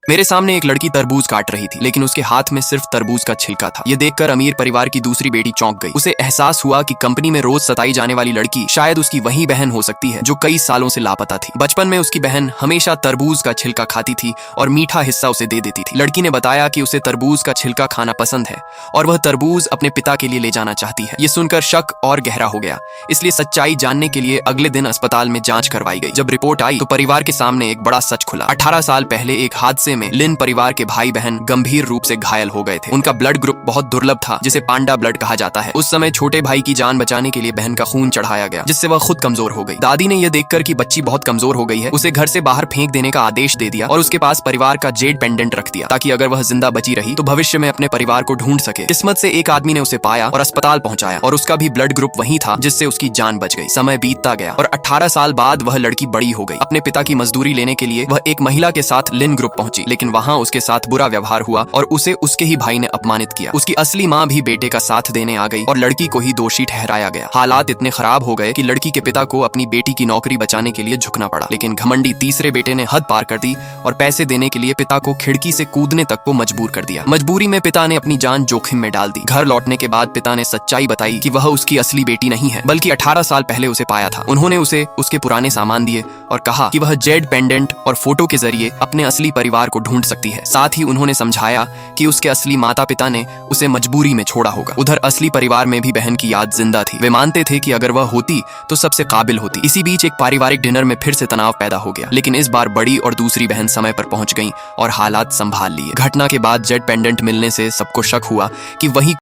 मेरे सामने एक लड़की तरबूज काट रही थी, लेकिन उसके हाथ में सिर्फ तरबूज का छिलका था। ये देखकर अमीर परिवार की दूसरी बेटी चौंक गई। उसे एहसास हुआ कि कंपनी में रोज सताई जाने वाली लड़की शायद उसकी वही बहन हो सकती है जो कई सालों से लापता थी। बचपन में उसकी बहन हमेशा तरबूज का छिलका खाती थी और मीठा हिस्सा उसे दे देती थी। लड़की ने बताया कि उसे तरबूज का छिलका खाना पसंद है और वह तरबूज अपने पिता के लिए ले जाना चाहती है। ये सुनकर शक और गहरा हो गया, इसलिए सच्चाई जानने के लिए अगले दिन अस्पताल में जांच करवाई गई। जब रिपोर्ट आई तो परिवार के सामने एक बड़ा सच खुला। 18 साल पहले एक हादसे में लिन परिवार के भाई बहन गंभीर रूप से घायल हो गए थे। उनका ब्लड ग्रुप बहुत दुर्लभ था, जिसे पांडा ब्लड कहा जाता है। उस समय छोटे भाई की जान बचाने के लिए बहन का खून चढ़ाया गया, जिससे वह खुद कमजोर हो गई। दादी ने यह देखकर कि बच्ची बहुत कमजोर हो गई है, उसे घर से बाहर फेंक देने का आदेश दे दिया और उसके पास परिवार का जेड पेंडेंट रख दिया, ताकि अगर वह जिंदा बची रही तो भविष्य में अपने परिवार को ढूंढ सके। किस्मत से एक आदमी ने उसे पाया और अस्पताल पहुंचाया, और उसका भी ब्लड ग्रुप वही था, जिससे उसकी जान बच गई। समय बीतता गया और 18 साल बाद वह लड़की बड़ी हो गई। अपने पिता की मजदूरी लेने के लिए वह एक महिला के साथ लिन ग्रुप पहुंची, लेकिन वहां उसके साथ बुरा व्यवहार हुआ और उसे उसके ही भाई ने अपमानित किया। उसकी असली माँ भी बेटे का साथ देने आ गई और लड़की को ही दोषी ठहराया गया। हालात इतने खराब हो गए कि लड़की के पिता को अपनी बेटी की नौकरी बचाने के लिए झुकना पड़ा, लेकिन घमंडी तीसरे बेटे ने हद पार कर दी और पैसे देने के लिए पिता को खिड़की से कूदने तक को मजबूर कर दिया। मजबूरी में पिता ने अपनी जान जोखिम में डाल दी। घर लौटने के बाद पिता ने सच्चाई बताई कि वह उसकी असली बेटी नहीं है, बल्कि 18 साल पहले उसे पाया था। उन्होंने उसे उसके पुराने सामान दिए और कहा कि वह जेड पेंडेंट और फोटो के जरिए अपने असली परिवार को ढूंढ सकती है। साथ ही उन्होंने समझाया कि उसके असली माता पिता ने उसे मजबूरी में छोड़ा होगा। उधर असली परिवार में भी बहन की याद जिंदा थी। वे मानते थे कि अगर वह होती तो सबसे काबिल होती। इसी बीच एक पारिवारिक डिनर में फिर से तनाव पैदा हो गया, लेकिन इस बार बड़ी और दूसरी बहन समय पर पहुंच गईं और हालात संभाल लिए। घटना के बाद जेड पेंडेंट मिलने से सबको शक हुआ कि वही